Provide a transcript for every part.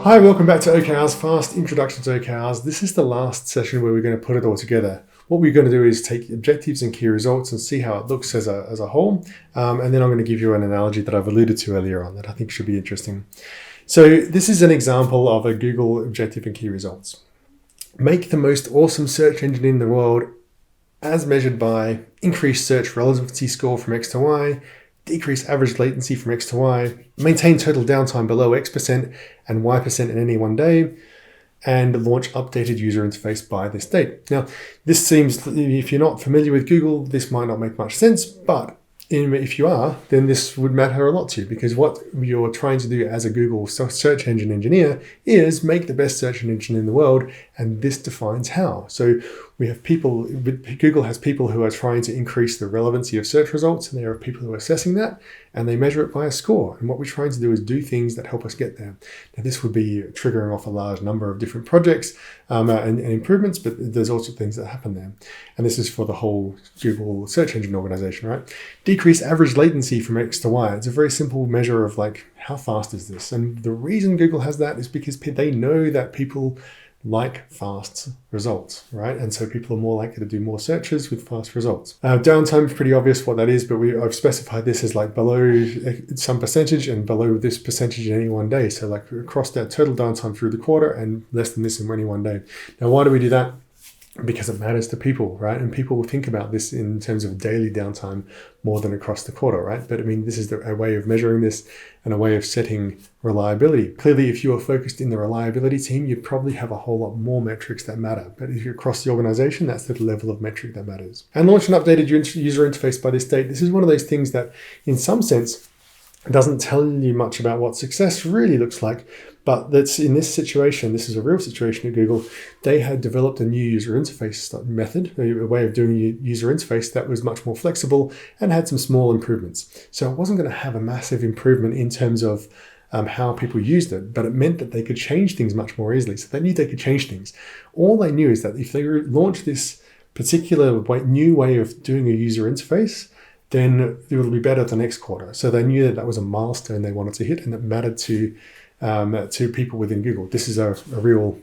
Hi, welcome back to OKRs, Fast Introduction to OKRs. This is the last session where we're going to put it all together. What we're going to do is take objectives and key results and see how it looks as a whole. And then I'm going to give you an analogy that I've alluded to earlier on that I think should be interesting. So this is an example of a Google objective and key results. Make the most awesome search engine in the world as measured by increased search relevancy score from X to Y, decrease average latency from X to Y, maintain total downtime below X% and Y% in any one day, and launch updated user interface by this date. Now, this seems, if you're not familiar with Google, this might not make much sense, but if you are, then this would matter a lot to you, because what you're trying to do as a Google search engine engineer is make the best search engine in the world, and this defines how. So we have people, Google has people who are trying to increase the relevancy of search results, and there are people who are assessing that, and they measure it by a score. And what we're trying to do is do things that help us get there. Now, this would be triggering off a large number of different projects and improvements, but there's also things that happen there. And this is for the whole Google search engine organization, right? Decrease average latency from X to Y. It's a very simple measure of like, how fast is this? And the reason Google has that is because they know that people like fast results, right? And so people are more likely to do more searches with fast results. Downtime is pretty obvious what that is, but I've specified this as like below some percentage and below this percentage in any one day. So like across that total downtime through the quarter and less than this in any one day. Now, why do we do that? Because it matters to people, right? And people will think about this in terms of daily downtime more than across the quarter, right? But I mean, this is a way of measuring this and a way of setting reliability. Clearly, if you are focused in the reliability team, you'd probably have a whole lot more metrics that matter. But if you're across the organization, that's the level of metric that matters. And launch an updated user interface by this date. This is one of those things that, in some sense, doesn't tell you much about what success really looks like. But that's in this situation, this is a real situation at Google. They had developed a new user interface method, a way of doing a user interface that was much more flexible and had some small improvements. So it wasn't going to have a massive improvement in terms of how people used it, but it meant that they could change things much more easily. So they knew they could change things. All they knew is that if they launched this particular new way of doing a user interface, then it will be better the next quarter. So they knew that that was a milestone they wanted to hit, and it mattered to people within Google. This is a real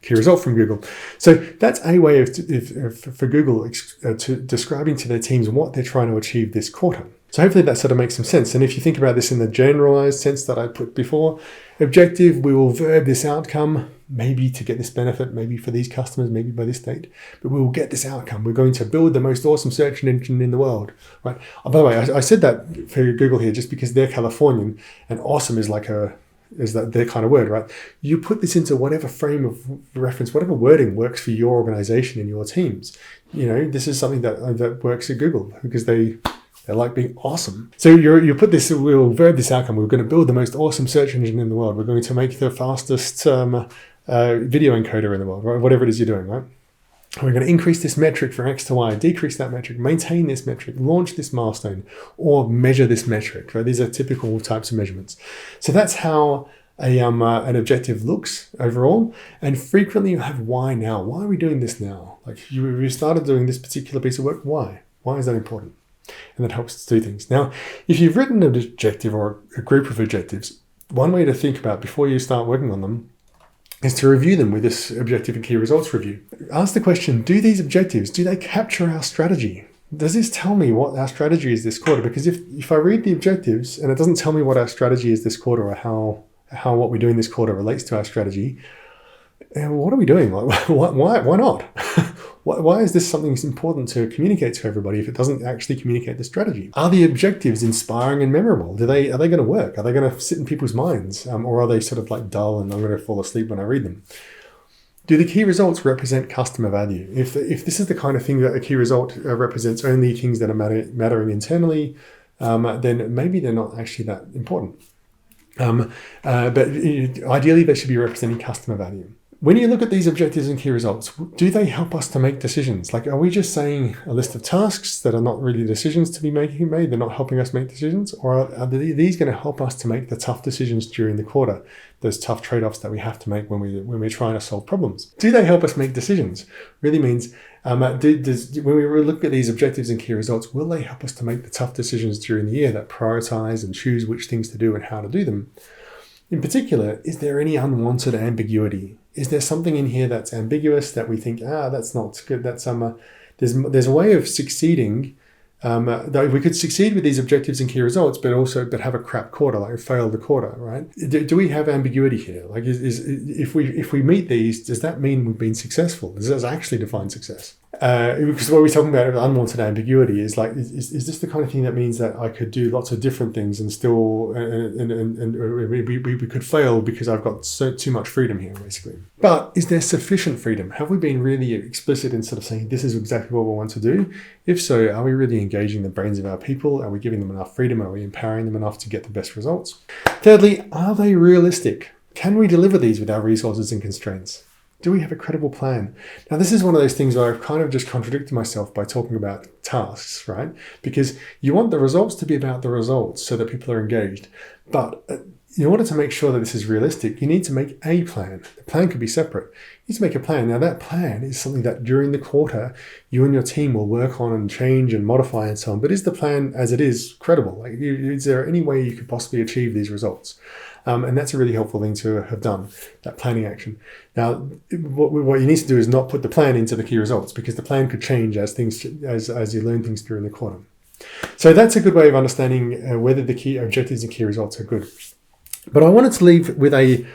key result from Google. So that's a way for Google to describing to their teams what they're trying to achieve this quarter. So hopefully that sort of makes some sense. And if you think about this in the generalized sense that I put before, objective, we will verb this outcome, maybe to get this benefit, maybe for these customers, maybe by this date, but we will get this outcome. We're going to build the most awesome search engine in the world, right? Oh, by the way, I said that for Google here just because they're Californian and awesome is that their kind of word, right? You put this into whatever frame of reference, whatever wording works for your organization and your teams. You know, this is something that works at Google because they like being awesome. So you put this, we'll verb this outcome. We're going to build the most awesome search engine in the world. We're going to make the fastest video encoder in the world, right? Whatever it is you're doing, right? We're going to increase this metric from X to Y, decrease that metric, maintain this metric, launch this milestone, or measure this metric, right? These are typical types of measurements. So that's how an objective looks overall. And frequently you have why now? Why are we doing this now? Like we started doing this particular piece of work. Why? Why is that important? And that helps us do things. Now, if you've written an objective or a group of objectives, one way to think about before you start working on them is to review them with this objective and key results review. Ask the question, do these objectives, do they capture our strategy? Does this tell me what our strategy is this quarter? Because if I read the objectives and it doesn't tell me what our strategy is this quarter or how what we're doing this quarter relates to our strategy, what are we doing? Like, why not? Why is this something that's important to communicate to everybody if it doesn't actually communicate the strategy? Are the objectives inspiring and memorable? Are they going to work? Are they going to sit in people's minds? Or are they sort of like dull and I'm going to fall asleep when I read them? Do the key results represent customer value? If this is the kind of thing that a key result represents only things that are mattering internally, then maybe they're not actually that important. But ideally, they should be representing customer value. When you look at these objectives and key results, do they help us to make decisions? Like, are we just saying a list of tasks that are not really decisions to be made? They're not helping us make decisions? Or are these going to help us to make the tough decisions during the quarter? Those tough trade-offs that we have to make when we're trying to solve problems. Do they help us make decisions? Really means, when we look at these objectives and key results, will they help us to make the tough decisions during the year that prioritize and choose which things to do and how to do them? In particular, is there any unwanted ambiguity? Is there something in here that's ambiguous that we think, that's not good? That's there's a way of succeeding. Though we could succeed with these objectives and key results, but have a crap quarter, like fail the quarter, right? Do we have ambiguity here? Like, if we meet these, does that mean we've been successful? Does that actually define success? Because what we're talking about unwanted ambiguity is like, is this the kind of thing that means that I could do lots of different things and still, and we could fail because I've got too much freedom here, basically. But is there sufficient freedom? Have we been really explicit in sort of saying this is exactly what we want to do? If so, are we really engaging the brains of our people? Are we giving them enough freedom? Are we empowering them enough to get the best results? Thirdly, are they realistic? Can we deliver these with our resources and constraints? Do we have a credible plan? Now, this is one of those things where I've kind of just contradicted myself by talking about tasks, right? Because you want the results to be about the results so that people are engaged. But in order to make sure that this is realistic, you need to make a plan. The plan could be separate. You need to make a plan. Now, that plan is something that during the quarter, you and your team will work on and change and modify and so on. But is the plan as it is credible? Like, is there any way you could possibly achieve these results? And that's a really helpful thing to have done, that planning action. Now, what you need to do is not put the plan into the key results, because the plan could change as you learn things during the quarter. So that's a good way of understanding whether the key objectives and key results are good. But I wanted to leave with an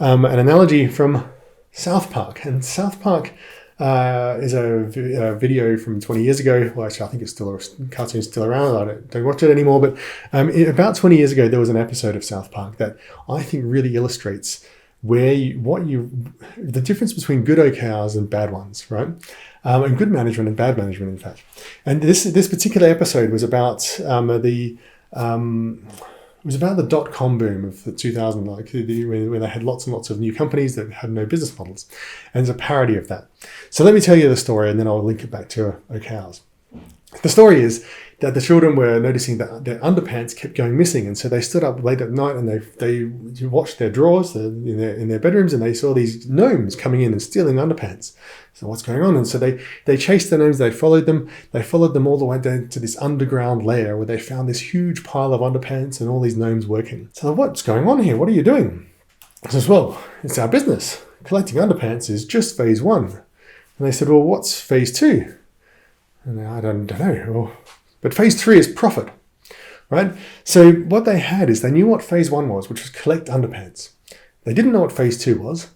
analogy from South Park. And South Park is a video from 20 years ago. Well, actually, I think cartoon's still around. I don't watch it anymore. But about 20 years ago, there was an episode of South Park that I think really illustrates the difference between good OKRs and bad ones, right? And good management and bad management, in fact. And this particular episode was about the dot-com boom of the 2000, where they had lots and lots of new companies that had no business models. And it's a parody of that. So let me tell you the story, and then I'll link it back to OKRs. The story is that the children were noticing that their underpants kept going missing. And so they stood up late at night and they watched their drawers in their bedrooms, and they saw these gnomes coming in and stealing underpants. So what's going on? And so they chased the gnomes, they followed them all the way down to this underground lair where they found this huge pile of underpants and all these gnomes working. So what's going on here? What are you doing? I says, well, it's our business. Collecting underpants is just phase 1. And they said, well, what's phase 2? And I don't know. Well, but phase 3 is profit, right? So what they had is they knew what phase 1 was, which was collect underpants. They didn't know what phase 2 was,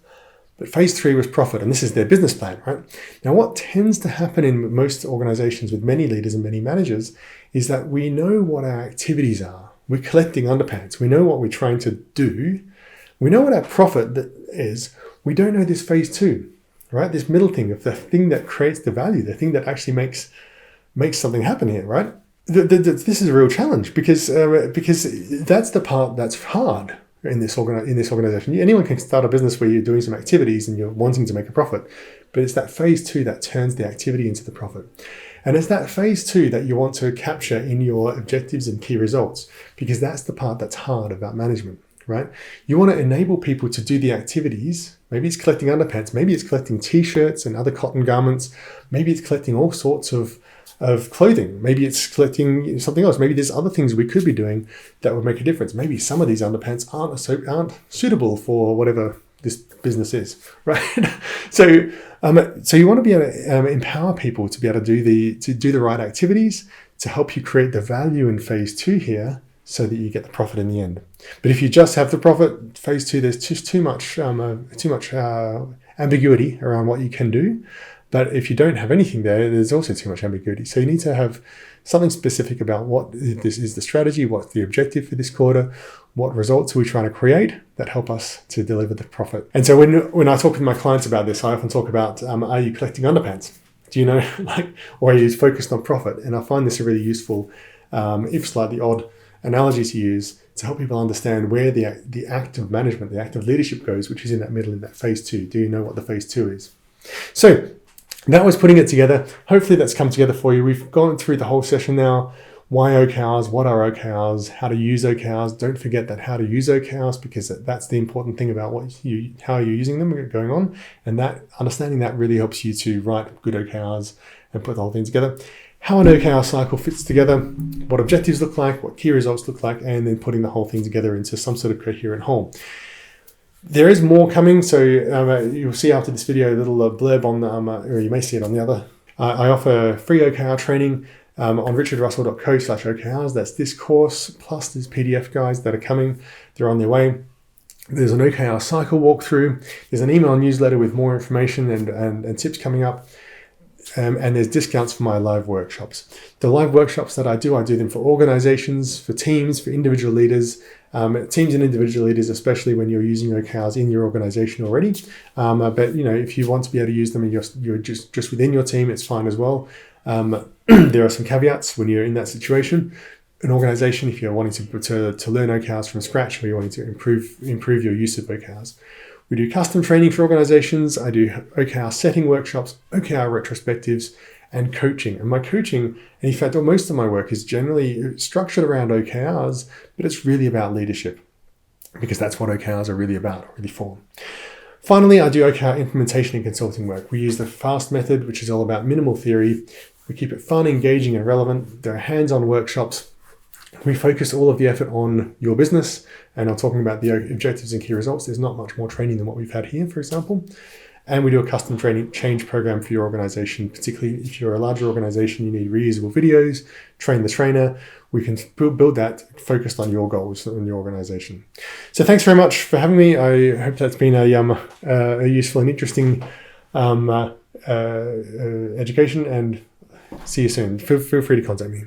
but phase 3 was profit, and this is their business plan, right? Now, what tends to happen in most organizations with many leaders and many managers is that we know what our activities are. We're collecting underpants. We know what we're trying to do. We know what our profit is. We don't know this phase 2, right? This middle thing of the thing that creates the value, the thing that actually makes something happen here, right? This is a real challenge because that's the part that's hard in this organization. Anyone can start a business where you're doing some activities and you're wanting to make a profit, but it's that phase 2 that turns the activity into the profit. And it's that phase 2 that you want to capture in your objectives and key results, because that's the part that's hard about management, right? You want to enable people to do the activities. Maybe it's collecting underpants, maybe it's collecting t-shirts and other cotton garments, maybe it's collecting all sorts of clothing, maybe it's collecting something else, maybe there's other things we could be doing that would make a difference. Maybe some of these underpants aren't suitable for whatever this business is, right? So you want to be able to empower people to be able to do the right activities to help you create the value in phase 2 here, so that you get the profit in the end. But if you just have the profit, phase 2, there's just too much ambiguity around what you can do. But if you don't have anything there's also too much ambiguity. So you need to have something specific about what this is, the strategy, what's the objective for this quarter, what results are we trying to create that help us to deliver the profit. And so when I talk with my clients about this, I often talk about, are you collecting underpants? Do you know, or are you focused on profit? And I find this a really useful, if slightly odd, analogy to use to help people understand where the act of management, the act of leadership goes, which is in that middle, in that phase 2. Do you know what the phase 2 is? So that was putting it together. Hopefully that's come together for you. We've gone through the whole session now. Why OKRs? What are OKRs? How to use OKRs? Don't forget that how to use OKRs, because that's the important thing about how you're using them going on. And that understanding that really helps you to write good OKRs and put the whole thing together. how an OKR cycle fits together, what objectives look like, what key results look like, and then putting the whole thing together into some sort of coherent whole. There is more coming, so you'll see after this video a little blurb on, or you may see it on the other. I offer free OKR training on richardrussell.co/OKRs. That's this course, plus there's PDF guides that are coming. They're on their way. There's an OKR cycle walkthrough. There's an email newsletter with more information and tips coming up. And there's discounts for my live workshops. The live workshops that I do them for organizations, for teams, for individual leaders, teams and individual leaders, especially when you're using OKRs in your organization already. But if you want to be able to use them and you're just within your team, it's fine as well. There are some caveats when you're in that situation. An organization, if you're wanting to learn OKRs from scratch, or you're wanting to improve your use of OKRs. We do custom training for organizations. I do OKR setting workshops, OKR retrospectives, and coaching. And my coaching, and in fact, most of my work is generally structured around OKRs, but it's really about leadership, because that's what OKRs are really about, really for. Finally, I do OKR implementation and consulting work. We use the FAST method, which is all about minimal theory. We keep it fun, engaging, and relevant. There are hands-on workshops. We focus all of the effort on your business and on talking about the objectives and key results. There's not much more training than what we've had here, for example. And we do a custom training change program for your organization, particularly if you're a larger organization, you need reusable videos, train the trainer. We can build that focused on your goals in your organization. So thanks very much for having me. I hope that's been a useful and interesting education, and see you soon. Feel free to contact me.